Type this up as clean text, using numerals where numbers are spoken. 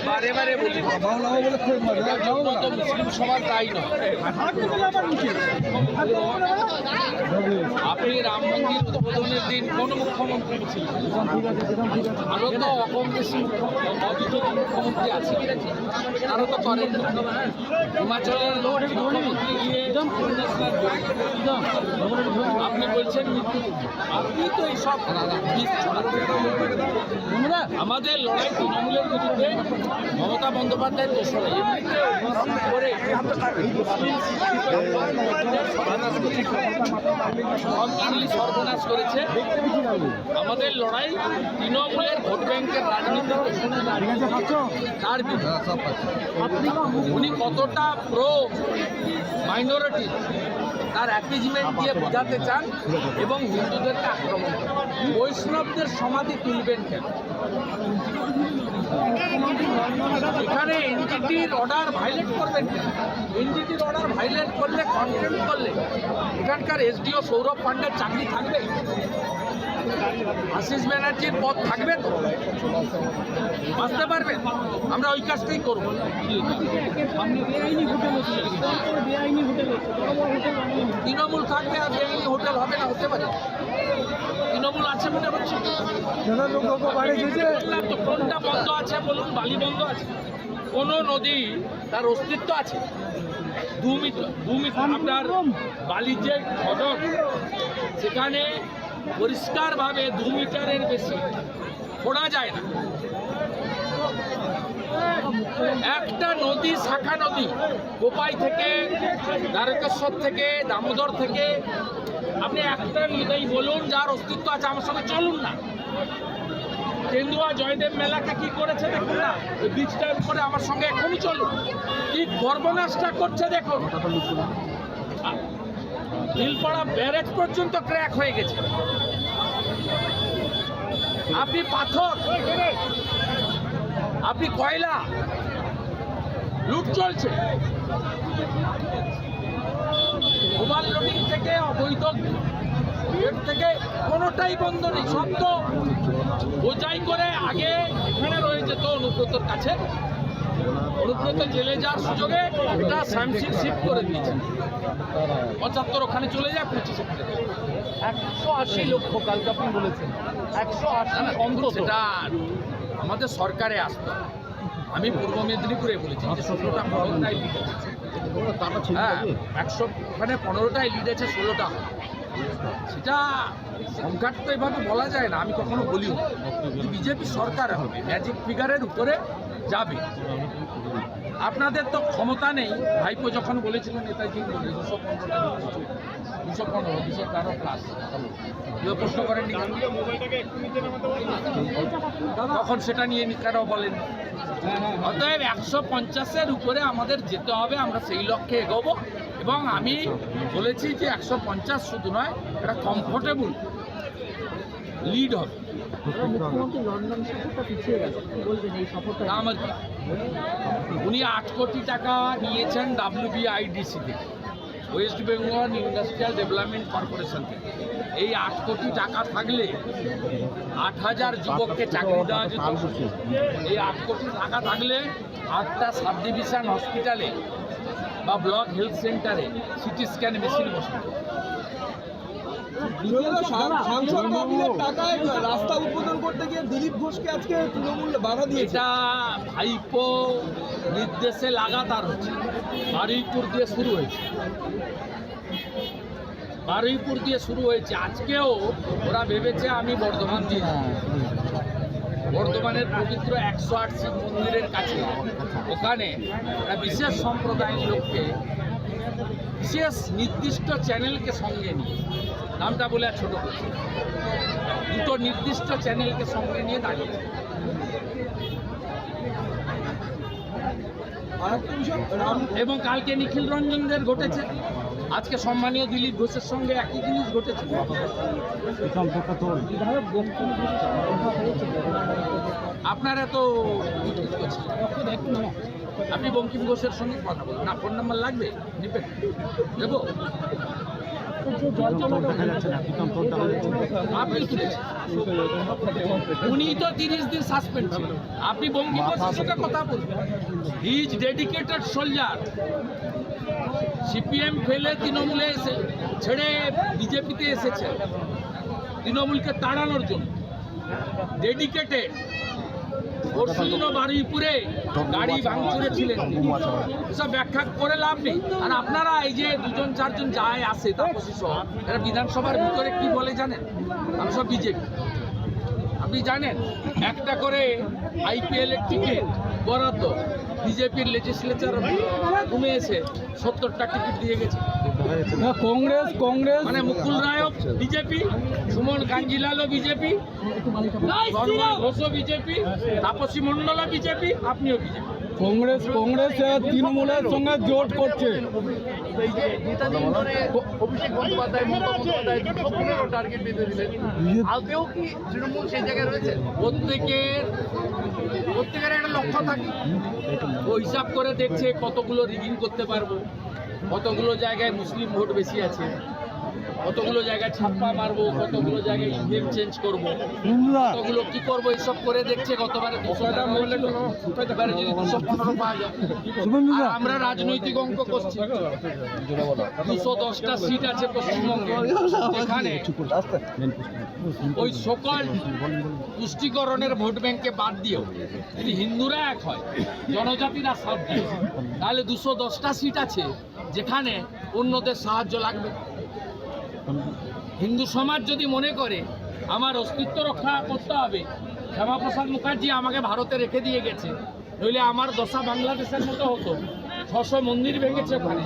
বারে বারে বলি মুসলিম সমাজ তাই নয়। আপনি রাম মন্দির উদ্বোধনের দিন কোন মুখ্যমন্ত্রী ছিলেন? আরো তো অকম বেশি মুখ্যমন্ত্রী আছে, আরো তো করেন। হিমাচলের মুখ্যমন্ত্রী গিয়ে আপনি বলছেন মৃত্যু, আপনি তো এইসব আমাদের লড়াই তৃণমূলের বিরুদ্ধে মমতা বন্দ্যোপাধ্যায় দোষরে এমনিতে করে সর্বনাশ করেছে। আমাদের লড়াই তৃণমূলের ভোট ব্যাংকের রাজনীতি তার বিরুদ্ধে। উনি কতটা প্রো মাইনরিটি তার অ্যাপিজমেন্ট দিয়ে বোঝাতে চান এবং হিন্দুদেরকে আক্রমণ করেন। বৈষ্ণবদের সমাধি তুলবেন কেন? এখানে এনজিটির অর্ডার ভাইলেট করবেন কেন? এনজিটির অর্ডার ভাইলেট করলে, কন্টেম্প করলে এখানকার এসডিও সৌরভ পান্ডের চাকরি থাকবে? আশিস ব্যানার্জির পদ থাকবে তো? বাঁচতে পারবেন? আমরা ওই কাজটাই করবো। তৃণমূল থাকবে আর বেআইনি হোটেল হবে না? হতে পারে। তৃণমূল আছে মনে হচ্ছে কোনটা বন্ধ আছে বলুন? বালি বন্ধ আছে? কোন নদী তার অস্তিত্ব আছে? 2 মিটার আপনার বালির যে খদর, সেখানে পরিষ্কারভাবে 2 মিটারের বেশি খোঁড়া যায় না। একটা নদী, শাখা নদী, কোপাই থেকে, দ্বারকেশ্বর থেকে, দামোদর থেকে, আপনি একটা নদী বলুন যার অস্তিত্ব আছে। আমার সঙ্গে চলুন না। কেন্দুয়া জয়দেব মেলাকে কি করেছে দেখুন না, ওই বীজটার উপরে আমার সঙ্গে এখনই চলুন। কি সর্বনাশটা করছে দেখুন। নীলপাড়া ব্যারেজ পর্যন্ত ক্র্যাক হয়ে গেছে। আপনি পাথর, আপনি কয়লা লুট চলছে। ওভারলোডিং থেকে অবৈধ গেট থেকে কোনোটাই বন্ধ নেই। সব তো বোঝাই করে আগে এখানে রয়ে যেত অনুব্রতর কাছে। অনুব্রত জেলে যাওয়ার সুযোগে এটা স্যামসিং শিফট করে দিয়েছে। 75 ওখানে চলে যায়, 25 180 লক্ষ কালকে আপনি বলেছেন 180 অন্তত। সেটা আমাদের সরকারে আসতো। আমি পূর্ব মেদিনীপুরে বলেছি যে 16টা 15টাই লিড আছে। হ্যাঁ, 100 ওখানে 15টাই লিড আছে, 16টা। সেটা সংখ্যাটা তো এভাবে বলা যায় না, আমি কখনো বলিও। বিজেপি সরকার হবে, ম্যাজিক ফিগারের উপরে যাবে। আপনাদের তো ক্ষমতা নেই। ভাইপো যখন বলেছিলেন নেতাজি 215 213 প্লাস, প্রশ্ন করেননি তখন? সেটা নিয়ে কেন বলেন? অতএব 150-এর উপরে আমাদের যেতে হবে। আমরা সেই লক্ষ্যে এগোবো এবং আমি বলেছি যে 150 শুধু নয়, এটা কমফোর্টেবল লিড হবে। মুখ্যমন্ত্রী লন্ডন সফরটা পিছিয়ে গেছে, বলবেন এই সফরটা আমার কি? উনি 8 কোটি টাকা নিয়েছেন WBIDC থেকে, West Bengal industrial development corporation থেকে। এই 8 কোটি টাকা থাকলে 8000 যুবককে চাকরি দেওয়া যেত। এই 8 কোটি টাকা থাকলে 8টা সাব ডিভিশন হসপিটালে বা ব্লক হেলথ সেন্টারে সিটি স্ক্যান মেশিন বসানো। রাস্তা উদ্বোধন করতে গিয়ে দিলীপ ঘোষকে আজকে তৃণমূল বাধা দিয়েছে। এটা ভাইপো নির্দেশে লাগাতার হচ্ছে। বারুইপুর দিয়ে শুরু হয়েছে, বারুইপুর দিয়ে শুরু হয়েছে। আজকেও ওরা ভেবেছে আমি বর্ধমান দিয়ে বর্ধমানের পবিত্র 108 শিব মন্দিরের কাছে, ওখানে একটা বিশেষ সম্প্রদায়ের লোককে, বিশেষ নির্দিষ্ট চ্যানেলকে সঙ্গে নিয়ে, নামটা বলে আর ছোট করছি, 2টো নির্দিষ্ট চ্যানেলকে সঙ্গে নিয়ে দাঁড়িয়েছে। এবং কালকে নিখিল রঞ্জনদের ঘটেছে, আজকে সম্মানীয় দিলীপ ঘোষের সঙ্গে একই জিনিস ঘটেছে। আপনারা তো আপনি বঙ্কিম ঘোষের সঙ্গে কথা বলুন না, ফোন নাম্বার লাগবে, নেবেন, দেবো। যে জল জমাটা আপনি তুলেছেন, উনি তো 30 দিন সাসপেন্ড ছিলেন। আপনি বঙ্কিমচন্দ্রের সাথে কথা বলবেন। He is dedicated soldier. CPM ফেলে তৃণমূলে এসে ছেড়ে বিজেপিতে এসেছে তৃণমূলকে তাড়ানোর জন্য। ডেডিকেটেড। পরশুদিন বারুইপুরে গাড়ি ভাঙচুরে ছিলেন, এসব ব্যাখ্যা করে লাভ নেই। আর আপনারা এই যে 2-4 যায় আসে তাপসী সহ, এরা বিধানসভার ভিতরে কি বলে জানেন? আমি সব বিজেপি। আপনি জানেন একটা করে IPL এর টিকিট বরাদ্দ বিজেপির লেজিসলেচার কমে এসে 70টা টিকিট দিয়ে গেছে। কংগ্রেস মানে মুকুল রায়ও বিজেপি, সুমন কাঞ্জিলালও বিজেপি, ঘোষও বিজেপি, তাপসী মণ্ডলও বিজেপি, আপনিও বিজেপি। কংগ্রেস তৃণমূলের সঙ্গে জোট করছে। অভিষেক বন্দ্যোপাধ্যায়, মমতা বন্দ্যোপাধ্যায় 215 টার্গেট বেঁধে দিলেন। আদৌ কি তৃণমূল সেই জায়গায় রয়েছে? প্রত্যেকের একটা লক্ষ্য থাকে। ও হিসাব করে দেখছে কতগুলো রিগিং করতে পারবো, কতগুলো জায়গায় মুসলিম ভোট বেশি আছে, কতগুলো জায়গায় ছাপ্পা মারবো, কতগুলো জায়গায় ইভিএম চেঞ্জ করবো, কতগুলো কি করবো, এইসব করে দেখছে। গতবারে 200 টাকা হলে এবারে যদি 215 পাওয়া যায়। আর আমরা রাজনৈতিক অঙ্ক করছি। 210টা সিট আছে পশ্চিমবঙ্গে, যেখানে ওই সকল পুষ্টিকরণের ভোট ব্যাংকে বাদ দিয়েও যদি হিন্দুরা এক হয়, জনজাতিরা সাথ দেয়, তাহলে 210টা সিট আছে যেখানে অন্যদের সাহায্য লাগবে। হিন্দু সমাজ যদি মনে করে আমার অস্তিত্ব রক্ষা করতে হবে, শ্যামাপ্রসাদ মুখার্জি আমাকে ভারতে রেখে দিয়ে গেছে, নইলে আমার দশা বাংলাদেশের মতো হতো। 600 মন্দির ভেঙেছে ওখানে,